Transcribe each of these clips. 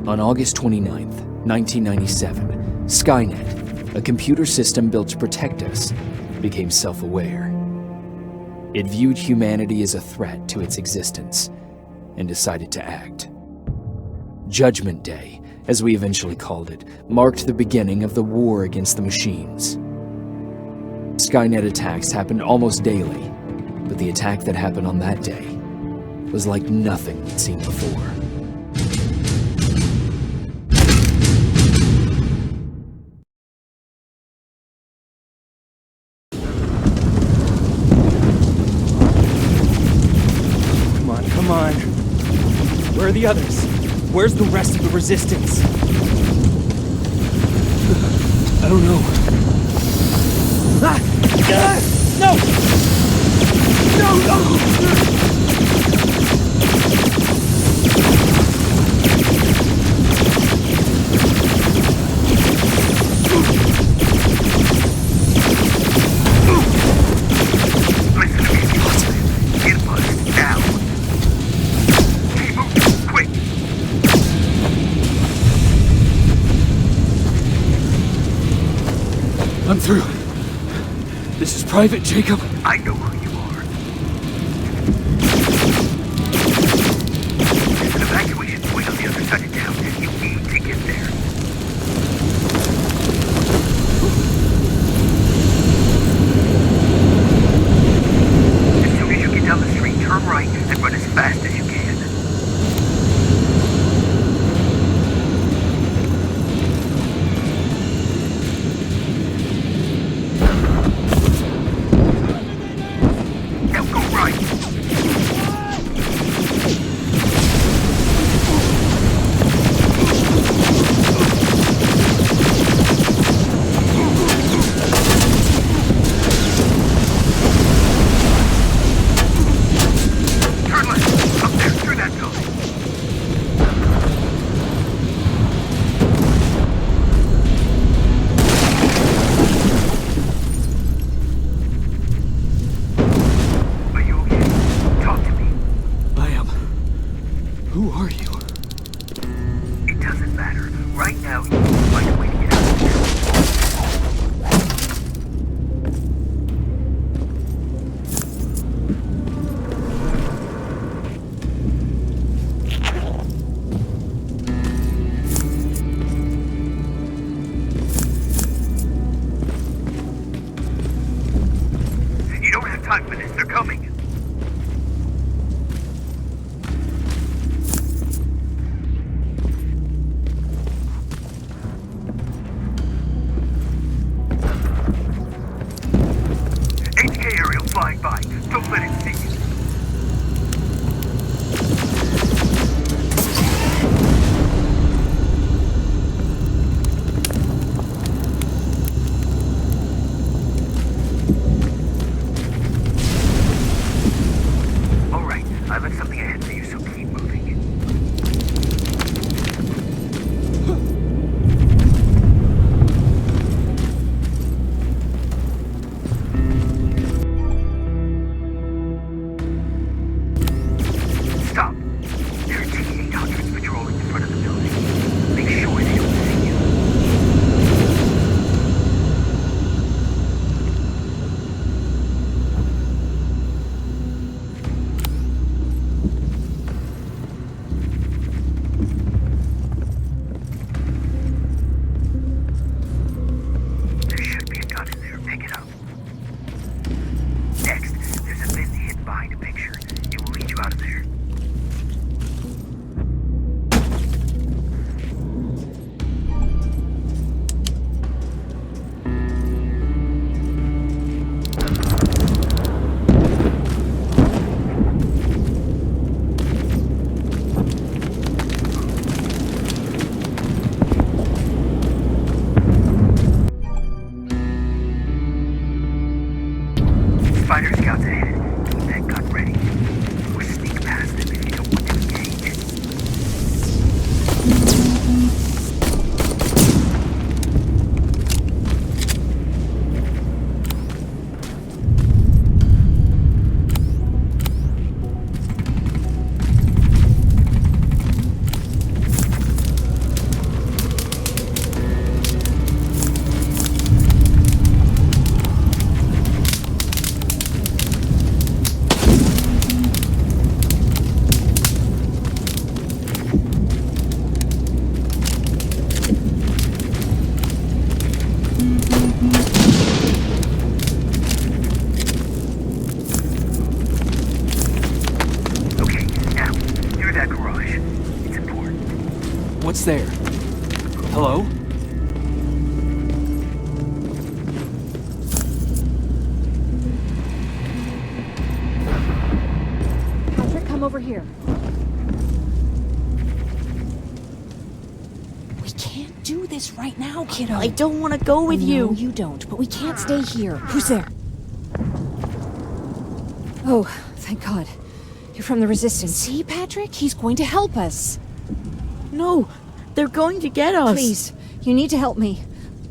On August 29th, 1997, Skynet, a computer system built to protect us, became self-aware. It viewed humanity as a threat to its existence and decided to act. Judgment Day, as we eventually called it, marked the beginning of the war against the machines. Skynet attacks happened almost daily, but the attack that happened on that day was like nothing we'd seen before. Come on. Where are the others? Where's the rest of the resistance? I don't know. Ah! No! No! I'm through. This is Private Jacob. I know who you are. There's an evacuation point on the other side of town. You need to get there. As soon as you get down the street, turn right and run as fast as you can. Who are you? It doesn't matter. Right now, you need to find a way to get out of here. You don't have time for this. They're coming. Flying by. Don't let it see you. All right, I left something ahead for you, so keep moving. What's there? Hello? Patrick, come over here. We can't do this right now, kiddo. I don't want to go with you. No, you don't, but we can't stay here. Who's there? Oh, thank God. You're from the Resistance. See, Patrick? He's going to help us. No, they're going to get us. Please, you need to help me.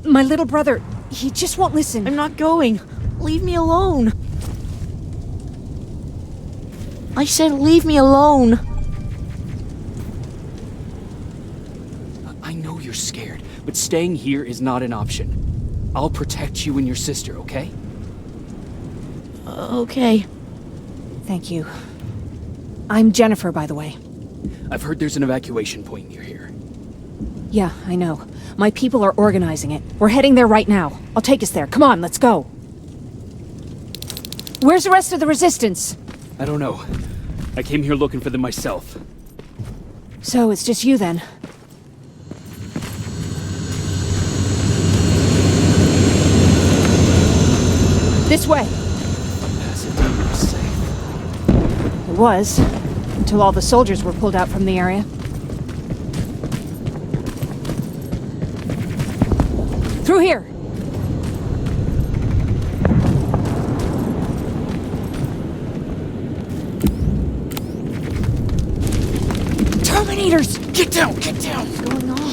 My little brother, he just won't listen. I'm not going. Leave me alone. I said leave me alone. I know you're scared, but staying here is not an option. I'll protect you and your sister, okay? Okay. Thank you. I'm Jennifer, by the way. I've heard there's an evacuation point near here. Yeah, I know. My people are organizing it. We're heading there right now. I'll take us there. Come on, let's go. Where's the rest of the Resistance? I don't know. I came here looking for them myself. So, it's just you then? This way! Pasadena is safe. It was, until all the soldiers were pulled out from the area. Through here! Terminators! Get down! Get down! What's going on?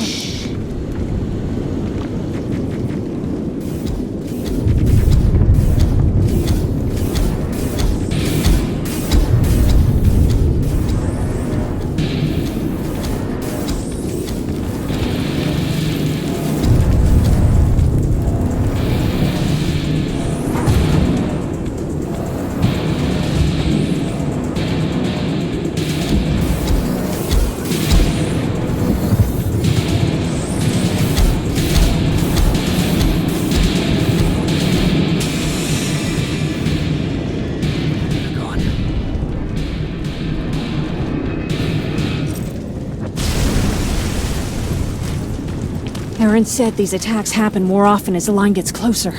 Aaron said these attacks happen more often as the line gets closer.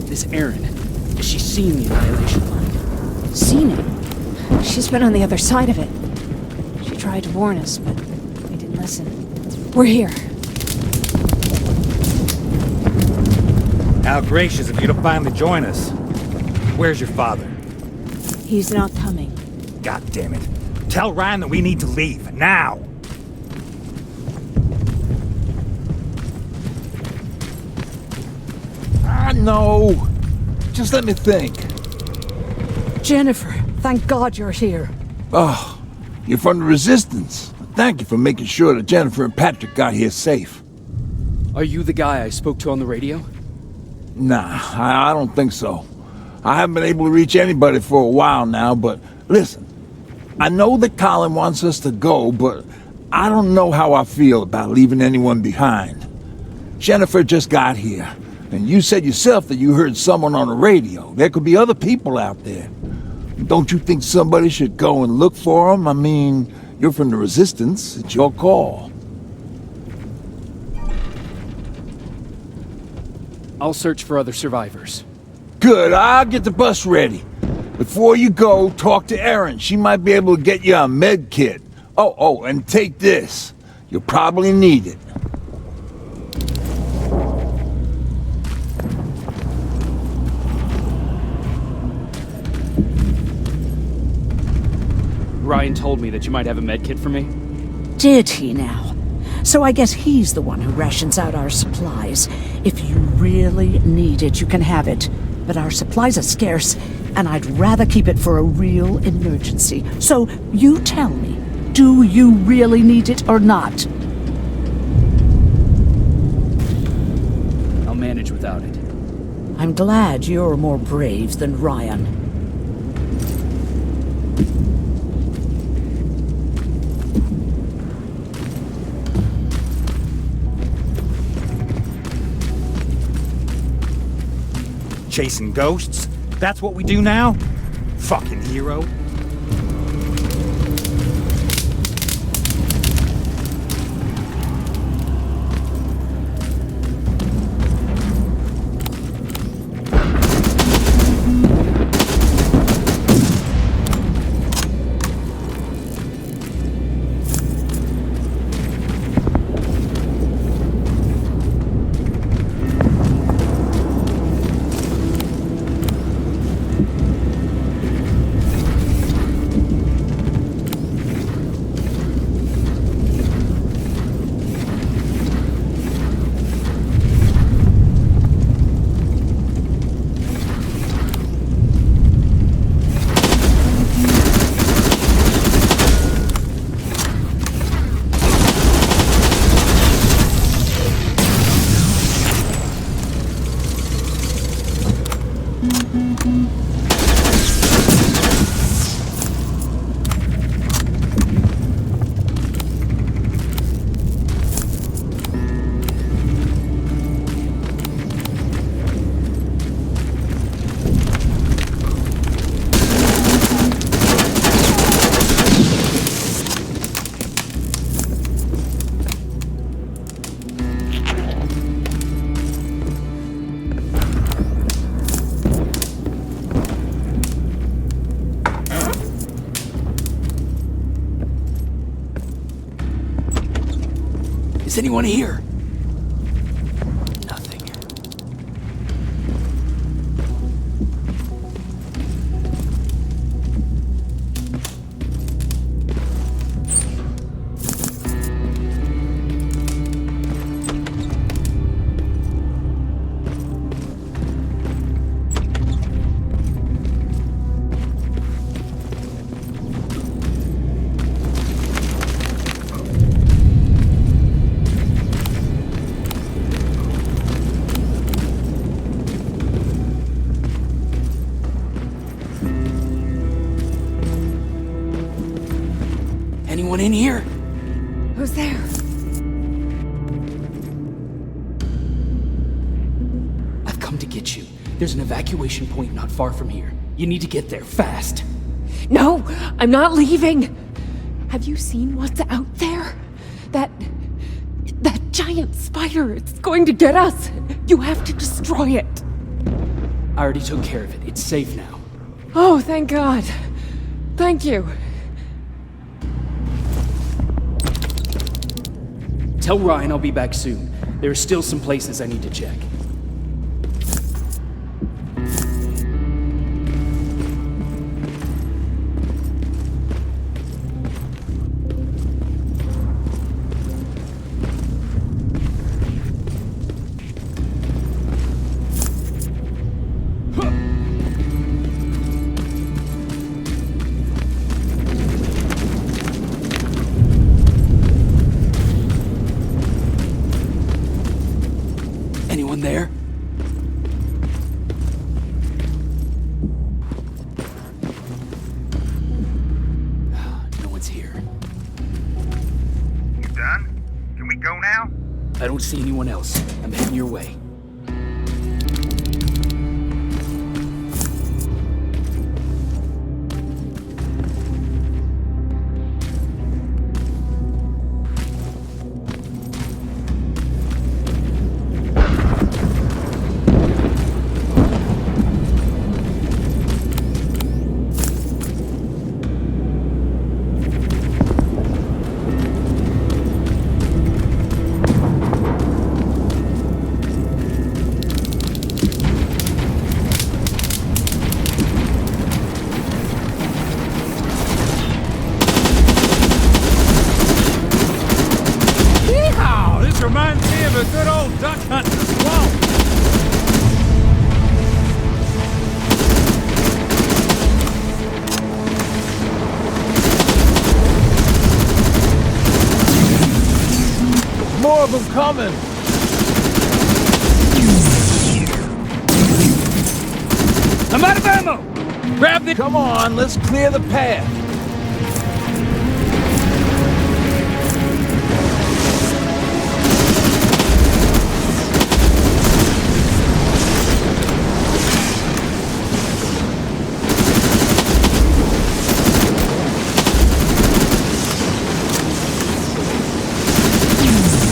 This Erin, has she seen the annihilation line? Seen it? She's been on the other side of it. She tried to warn us, but we didn't listen. We're here. How gracious of you to finally join us. Where's your father? He's not coming. God damn it. Tell Ryan that we need to leave, now! No. Just let me think. Jennifer, thank God you're here. Oh, you're from the Resistance. Thank you for making sure that Jennifer and Patrick got here safe. Are you the guy I spoke to on the radio? Nah, I don't think so. I haven't been able to reach anybody for a while now, but listen. I know that Colin wants us to go, but I don't know how I feel about leaving anyone behind. Jennifer just got here. And you said yourself that you heard someone on the radio. There could be other people out there. Don't you think somebody should go and look for them? I mean, you're from the Resistance. It's your call. I'll search for other survivors. Good, I'll get the bus ready. Before you go, talk to Erin. She might be able to get you a med kit. Oh, and take this. You'll probably need it. Ryan told me that you might have a med kit for me. Did he now? So I guess he's the one who rations out our supplies. If you really need it, you can have it. But our supplies are scarce, and I'd rather keep it for a real emergency. So you tell me, do you really need it or not? I'll manage without it. I'm glad you're more brave than Ryan. Chasing ghosts? That's what we do now? Fucking hero. Is anyone here? Nothing. Anyone in here? Who's there? I've come to get you. There's an evacuation point not far from here. You need to get there fast. No, I'm not leaving. Have you seen what's out there? That giant spider, it's going to get us. You have to destroy it. I already took care of it. It's safe now. Oh, thank God. Thank you. Tell Ryan I'll be back soon. There are still some places I need to check. Anyone there? No one's here. You done? Can we go now? I don't see anyone else. I'm heading your way. Reminds me of a good old duck hunt in the swamp. More of them coming! I'm out of ammo! Grab the... Come on, let's clear the path.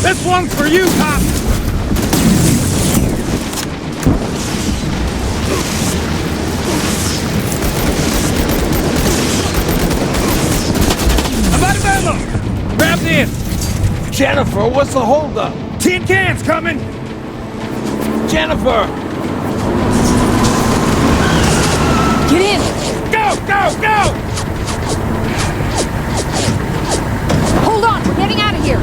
This one's for you, Pop! I'm out of ammo! Grab the end! Jennifer, what's the holdup? Tin cans coming! Jennifer! Get in! Go, go, go! Hold on, we're getting out of here!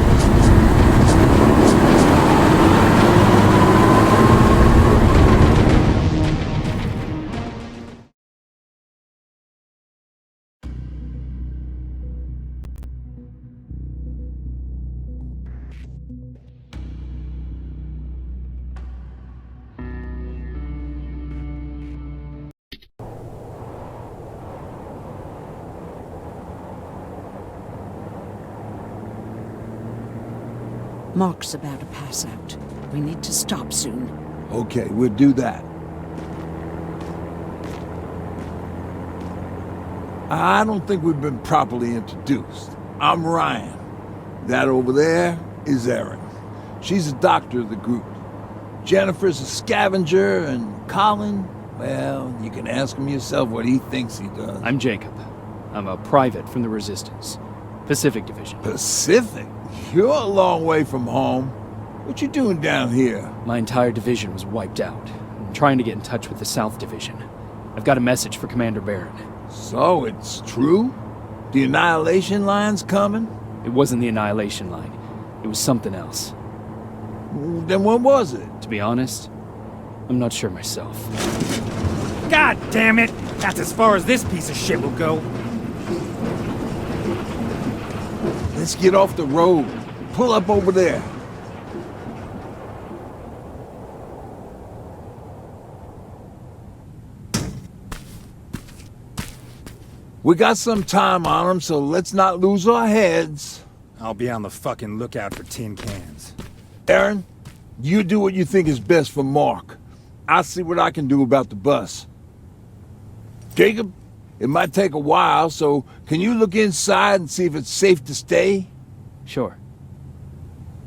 Mark's about to pass out. We need to stop soon. Okay, we'll do that. I don't think we've been properly introduced. I'm Ryan. That over there is Erin. She's the doctor of the group. Jennifer's a scavenger, and Colin, well, you can ask him yourself what he thinks he does. I'm Jacob. I'm a private from the Resistance. Pacific Division. Pacific? You're a long way from home. What you doing down here? My entire division was wiped out. I'm trying to get in touch with the South Division. I've got a message for Commander Barron. So, it's true? The Annihilation Line's coming? It wasn't the Annihilation Line. It was something else. Then what was it? To be honest, I'm not sure myself. God damn it! That's as far as this piece of shit will go. Let's get off the road. Pull up over there. We got some time on them, so let's not lose our heads. I'll be on the fucking lookout for tin cans. Aaron, you do what you think is best for Mark. I'll see what I can do about the bus. Jacob, it might take a while, so can you look inside and see if it's safe to stay? Sure.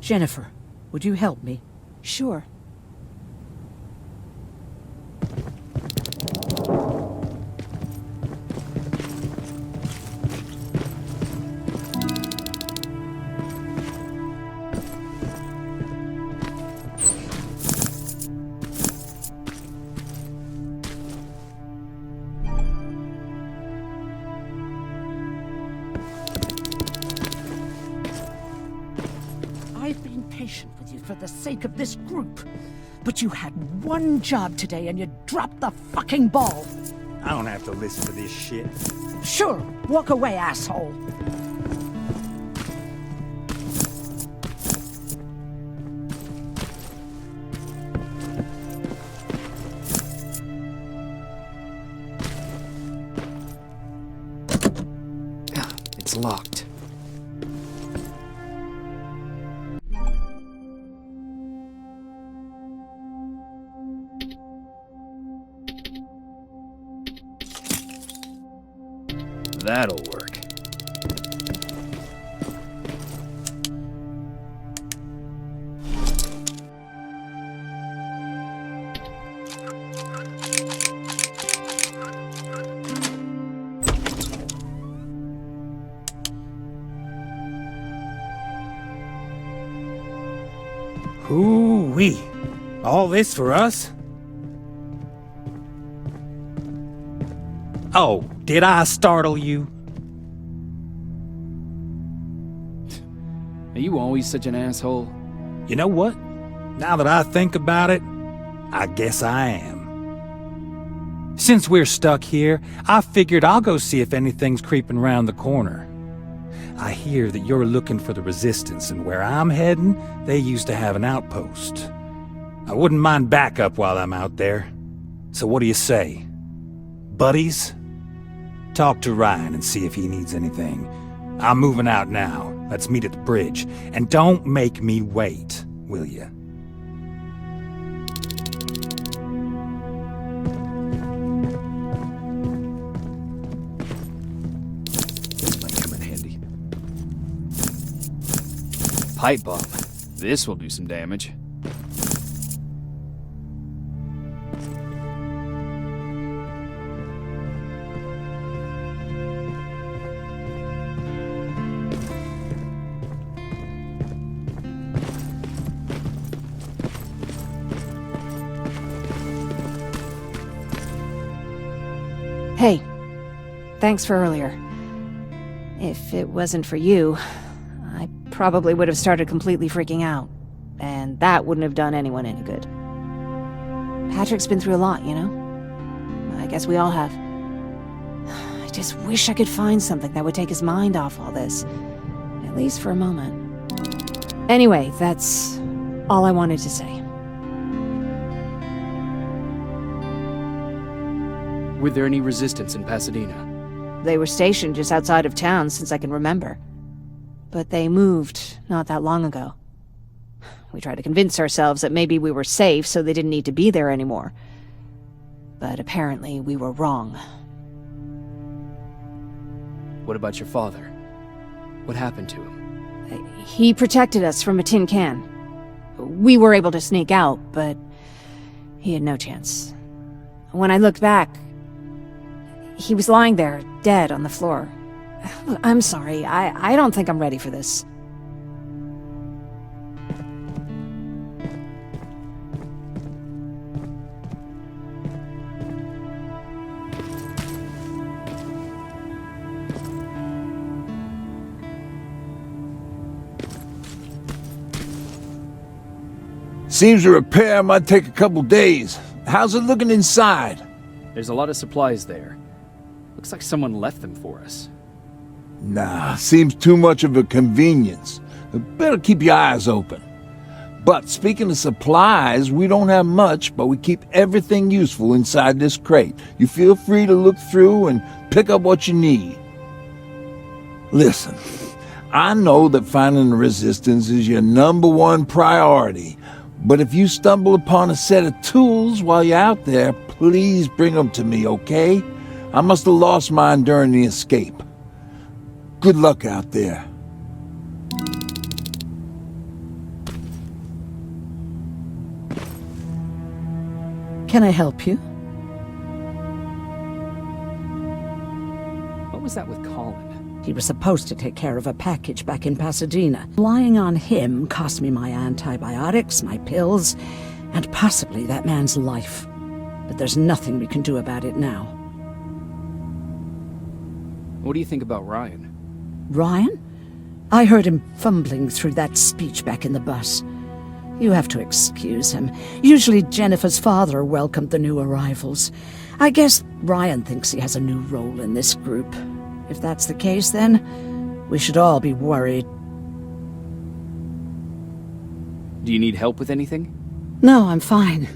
Jennifer, would you help me? Sure. I've been patient with you for the sake of this group. But you had one job today and you dropped the fucking ball. I don't have to listen to this shit. Sure, walk away, asshole. It's locked. That'll work. Hoo-wee. All this for us? Oh, did I startle you? Are you always such an asshole? You know what? Now that I think about it, I guess I am. Since we're stuck here, I figured I'll go see if anything's creeping around the corner. I hear that you're looking for the Resistance, and where I'm heading, they used to have an outpost. I wouldn't mind backup while I'm out there. So what do you say? Buddies? Talk to Ryan and see if he needs anything. I'm moving out now. Let's meet at the bridge. And don't make me wait, will ya? This might come in handy. Pipe bomb. This will do some damage. Hey, thanks for earlier. If it wasn't for you, I probably would have started completely freaking out, and that wouldn't have done anyone any good. Patrick's been through a lot, you know? I guess we all have. I just wish I could find something that would take his mind off all this, at least for a moment. Anyway, that's all I wanted to say. Were there any resistance in Pasadena? They were stationed just outside of town since I can remember. But they moved not that long ago. We tried to convince ourselves that maybe we were safe so they didn't need to be there anymore. But apparently we were wrong. What about your father? What happened to him? He protected us from a tin can. We were able to sneak out, but he had no chance. When I looked back, he was lying there, dead on the floor. Look, I'm sorry. I don't think I'm ready for this. Seems a repair might take a couple days. How's it looking inside? There's a lot of supplies there. Looks like someone left them for us. Nah, seems too much of a convenience. Better keep your eyes open. But speaking of supplies, we don't have much, but we keep everything useful inside this crate. You feel free to look through and pick up what you need. Listen, I know that finding the resistance is your #1 priority, but if you stumble upon a set of tools while you're out there, please bring them to me, okay? I must have lost mine during the escape. Good luck out there. Can I help you? What was that with Colin? He was supposed to take care of a package back in Pasadena. Lying on him cost me my antibiotics, my pills, and possibly that man's life. But there's nothing we can do about it now. What do you think about Ryan? Ryan? I heard him fumbling through that speech back in the bus. You have to excuse him. Usually Jennifer's father welcomed the new arrivals. I guess Ryan thinks he has a new role in this group. If that's the case, then we should all be worried. Do you need help with anything? No, I'm fine.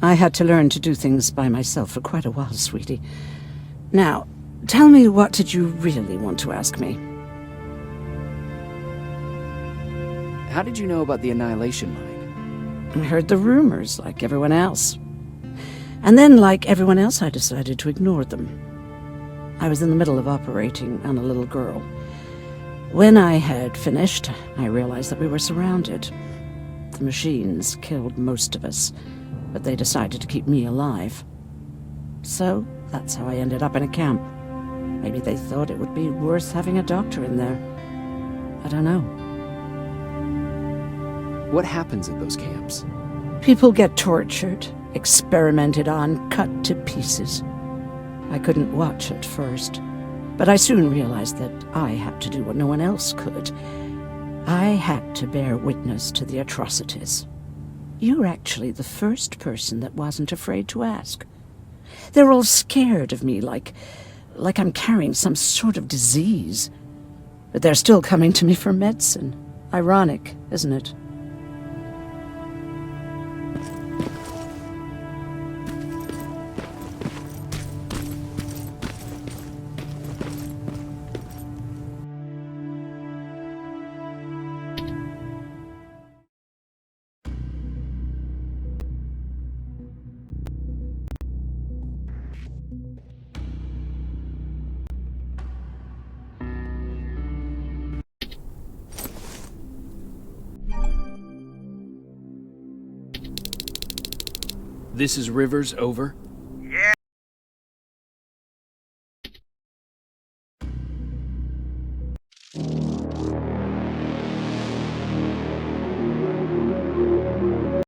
I had to learn to do things by myself for quite a while, sweetie. Now, tell me, what did you really want to ask me? How did you know about the Annihilation Mine? I heard the rumors, like everyone else. And then, like everyone else, I decided to ignore them. I was in the middle of operating on a little girl. When I had finished, I realized that we were surrounded. The machines killed most of us, but they decided to keep me alive. So, that's how I ended up in a camp. Maybe they thought it would be worth having a doctor in there. I don't know. What happens at those camps? People get tortured, experimented on, cut to pieces. I couldn't watch at first, but I soon realized that I had to do what no one else could. I had to bear witness to the atrocities. You're actually the first person that wasn't afraid to ask. They're all scared of me, like I'm carrying some sort of disease. But they're still coming to me for medicine. Ironic, isn't it? This is Rivers, over.